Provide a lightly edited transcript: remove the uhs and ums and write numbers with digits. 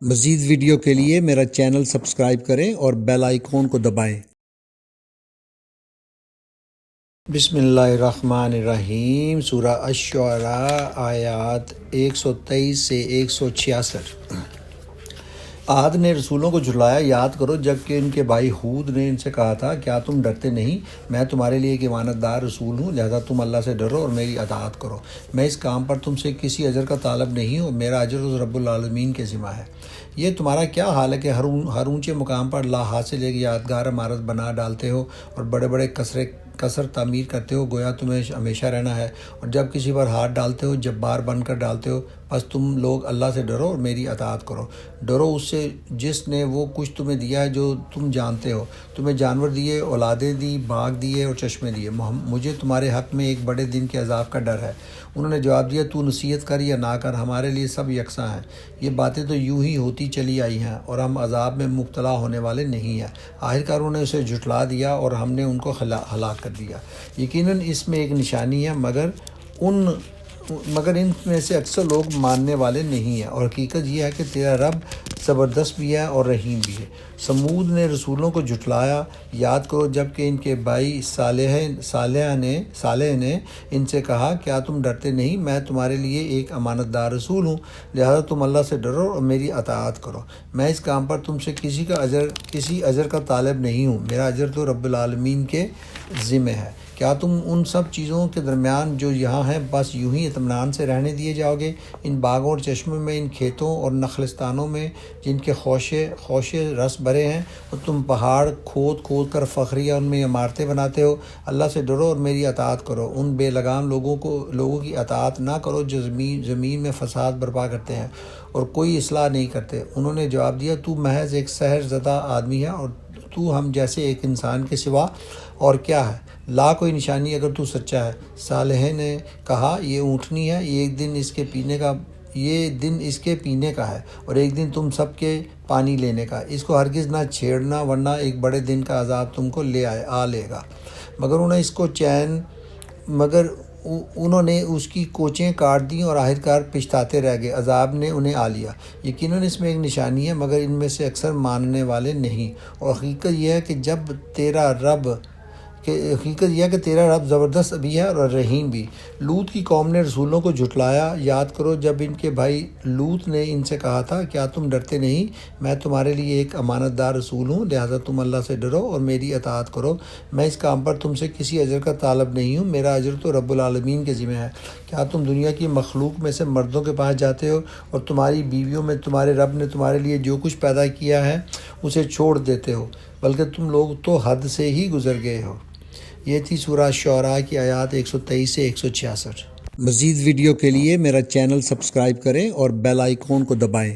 مزید ویڈیو کے لیے میرا چینل سبسکرائب کریں اور بیل آئیکن کو دبائیں۔ بسم اللہ الرحمن الرحیم۔ سورہ الشعراء آیات 123 سے 166۔ عاد نے رسولوں کو جھٹلایا، یاد کرو جب کہ ان کے بھائی ہود نے ان سے کہا تھا، کیا تم ڈرتے نہیں؟ میں تمہارے لیے ایک امانت دار رسول ہوں، لہذا تم اللہ سے ڈرو اور میری اطاعت کرو۔ میں اس کام پر تم سے کسی اجر کا طالب نہیں ہوں، میرا اجر تو رب العالمین کے ذمہ ہے۔ یہ تمہارا کیا حال ہے کہ ہر اونچے مقام پر لا حاصل ایک یادگار عمارت بنا ڈالتے ہو اور بڑے بڑے قصر تعمیر کرتے ہو، گویا تمہیں ہمیشہ رہنا ہے، اور جب کسی پر ہاتھ ڈالتے ہو جبار بن کر ڈالتے ہو۔ بس تم لوگ اللہ سے ڈرو اور میری اطاعت کرو۔ ڈرو اس سے جس نے وہ کچھ تمہیں دیا ہے جو تم جانتے ہو، تمہیں جانور دیے، اولادیں دی، باغ دیے اور چشمے دیے۔ مجھے تمہارے حق میں ایک بڑے دن کے عذاب کا ڈر ہے۔ انہوں نے جواب دیا، تو نصیحت کر یا نہ کر، ہمارے لیے سب یکساں ہیں۔ یہ باتیں تو یوں ہی ہوتی چلی آئی ہیں اور ہم عذاب میں مبتلا ہونے والے نہیں ہیں۔ آخرکار انہوں نے اسے جھٹلا دیا اور ہم نے ان کو ہلاک کر دیا۔ یقیناً اس میں ایک نشانی ہے، مگر ان میں سے اکثر لوگ ماننے والے نہیں ہیں، اور حقیقت یہ ہے کہ تیرا رب زبردست بھی ہے اور رحیم بھی ہے۔ سمود نے رسولوں کو جھٹلایا، یاد کرو جب کہ ان کے بھائی صالح نے ان سے کہا، کیا تم ڈرتے نہیں؟ میں تمہارے لیے ایک امانت دار رسول ہوں، لہذا تم اللہ سے ڈرو اور میری اطاعت کرو۔ میں اس کام پر تم سے کسی اجر کا طالب نہیں ہوں، میرا اجر تو رب العالمین کے ذمہ ہے۔ کیا تم ان سب چیزوں کے درمیان جو یہاں ہیں بس یوں ہی اطمینان سے رہنے دیے جاؤ گے؟ ان باغوں اور چشموں میں، ان کھیتوں اور نخلستانوں میں جن کے خوشے رس بھرے ہیں، اور تم پہاڑ کھود کر فخریہ ان میں عمارتیں بناتے ہو۔ اللہ سے ڈرو اور میری اطاعت کرو۔ ان بے لگام لوگوں کی اطاعت نہ کرو جو زمین میں فساد برپا کرتے ہیں اور کوئی اصلاح نہیں کرتے۔ انہوں نے جواب دیا، تو محض ایک سحر زدہ آدمی ہے اور تو ہم جیسے ایک انسان کے سوا اور کیا ہے؟ لا کوئی نشانی اگر تو سچا ہے۔ صالح نے کہا، یہ اونٹنی ہے، یہ دن اس کے پینے کا ہے اور ایک دن تم سب کے پانی لینے کا۔ اس کو ہرگز نہ چھیڑنا ورنہ ایک بڑے دن کا عذاب تم کو آ لے گا۔ مگر انہوں نے اس کی کوچیں کاٹ دیں اور آخرکار پچھتاتے رہ گئے، عذاب نے انہیں آ لیا۔ یقیناً اس میں ایک نشانی ہے، مگر ان میں سے اکثر ماننے والے نہیں۔ اور حقیقت یہ ہے کہ تیرا رب زبردست بھی ہے اور رحیم بھی۔ لوط کی قوم نے رسولوں کو جھٹلایا، یاد کرو جب ان کے بھائی لوط نے ان سے کہا تھا، کیا تم ڈرتے نہیں؟ میں تمہارے لیے ایک امانت دار رسول ہوں، لہذا تم اللہ سے ڈرو اور میری اطاعت کرو۔ میں اس کام پر تم سے کسی اجر کا طالب نہیں ہوں، میرا اجر تو رب العالمین کے ذمہ ہے۔ کیا تم دنیا کی مخلوق میں سے مردوں کے پاس جاتے ہو اور تمہاری بیویوں میں تمہارے رب نے تمہارے لیے جو کچھ پیدا کیا ہے اسے چھوڑ دیتے ہو؟ بلکہ تم لوگ تو حد سے ہی گزر گئے ہو۔ یہ تھی سورہ الشعراء کی آیات 123 سے 166۔ مزید ویڈیو کے لیے میرا چینل سبسکرائب کریں اور بیل آئیکن کو دبائیں۔